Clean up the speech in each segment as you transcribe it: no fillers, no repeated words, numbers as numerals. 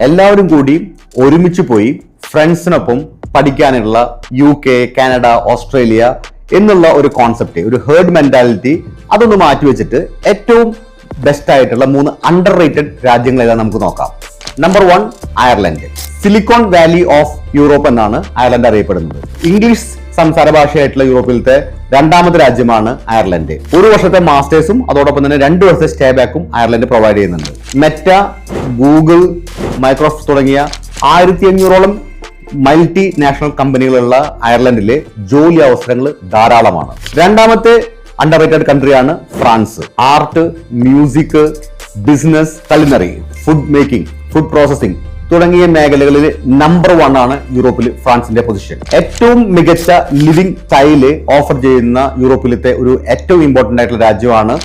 എല്ലാവരും കൂടി ഒരുമിച്ച് പോയി ഫ്രണ്ട്സിനൊപ്പം പഠിക്കാനുള്ള UK, കാനഡ, ഓസ്ട്രേലിയ എന്നുള്ള ഒരു കോൺസെപ്റ്റ്, ഒരു ഹേർഡ് മെന്റാലിറ്റി അതൊന്ന് മാറ്റിവെച്ചിട്ട് ഏറ്റവും ബെസ്റ്റ് ആയിട്ടുള്ള 3 അണ്ടർ റേറ്റഡ് രാജ്യങ്ങൾ ഏതാ നമുക്ക് നോക്കാം. Number 1 Ireland. Silicon valley of Europe എന്നാണ് അയർലൻഡ് അറിയപ്പെടുന്നത്. ഇംഗ്ലീഷ് സംസാര ഭാഷയായിട്ടുള്ള യൂറോപ്പിലത്തെ 2ാമത്തെ രാജ്യമാണ് അയർലൻഡ്. 1 വർഷത്തെ മാസ്റ്റേഴ്സും അതോടൊപ്പം തന്നെ 2 വർഷത്തെ സ്റ്റേ ബാക്കും അയർലൻഡ് പ്രൊവൈഡ് ചെയ്യുന്നുണ്ട്. മെറ്റ, ഗൂഗിൾ, മൈക്രോസോഫ്റ്റ് തുടങ്ങിയ 1500ഓളം മൾട്ടി നാഷണൽ കമ്പനികളുള്ള അയർലൻഡിലെ ജോലി അവസരങ്ങൾ ധാരാളമാണ്. 2ാമത്തെ അണ്ടർ റേറ്റഡ് കൺട്രിയാണ് France. Art, music, business, culinary, food making, food processing തുടങ്ങിയ മേഖലകളിൽ നമ്പർ 1 ആണ് യൂറോപ്പിൽ ഫ്രാൻസിന്റെ പൊസിഷൻ. ഏറ്റവും മികച്ച ലിവിംഗ് സ്റ്റൈല് ഓഫർ ചെയ്യുന്ന യൂറോപ്പിലത്തെ ഒരു ഏറ്റവും ഇമ്പോർട്ടന്റ് ആയിട്ടുള്ള രാജ്യമാണ്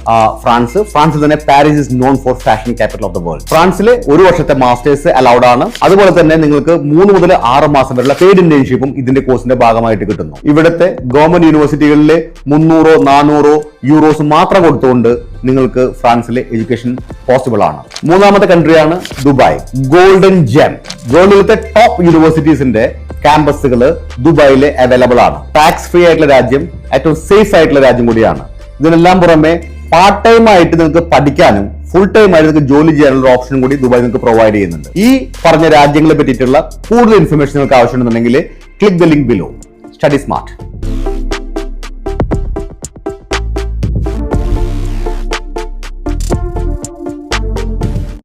ഫ്രാൻസ്. ഫ്രാൻസിൽ തന്നെ Paris is known for fashion capital of the world. ഫ്രാൻസിൽ 1 വർഷത്തെ മാസ്റ്റേഴ്സ് അലൗഡ് ആണ്. അതുപോലെ തന്നെ നിങ്ങൾക്ക് 3 മുതൽ 6 മാസം വരെയുള്ള പെയ്ഡ് ഇന്റേൺഷിപ്പും ഇതിന്റെ കോഴ്സിന്റെ ഭാഗമായിട്ട് കിട്ടുന്നു. ഇവിടുത്തെ ഗവൺമെന്റ് യൂണിവേഴ്സിറ്റികളിലെ 300-400 യൂറോസ് മാത്രം കൊടുത്തുകൊണ്ട് നിങ്ങൾക്ക് ഫ്രാൻസിലെ എഡ്യൂക്കേഷൻ പോസിബിൾ ആണ്. 3ാമത്തെ കൺട്രിയാണ് ദുബായ്. Golden gem. വേൾഡിലത്തെ ടോപ്പ് യൂണിവേഴ്സിറ്റീസിന്റെ ക്യാമ്പസുകൾ ദുബായിലെ അവൈലബിൾ ആണ്. ടാക്സ് ഫ്രീ ആയിട്ടുള്ള രാജ്യം, ഏറ്റവും സേഫ് ആയിട്ടുള്ള രാജ്യം കൂടിയാണ്. ഇതിനെല്ലാം പുറമെ പാർട്ട് ടൈം ആയിട്ട് നിങ്ങൾക്ക് പഠിക്കാനും ഫുൾ ടൈം ആയിട്ട് നിങ്ങൾക്ക് ജോലി ചെയ്യാനുള്ള ഓപ്ഷനും കൂടി ദുബായ് നിങ്ങൾക്ക് പ്രൊവൈഡ് ചെയ്യുന്നുണ്ട്. ഈ പറഞ്ഞ രാജ്യങ്ങളെ പറ്റിയിട്ടുള്ള കൂടുതൽ ഇൻഫർമേഷൻ നിങ്ങൾക്ക് ആവശ്യമുണ്ടെന്നുണ്ടെങ്കിൽ click the link below. Study smart.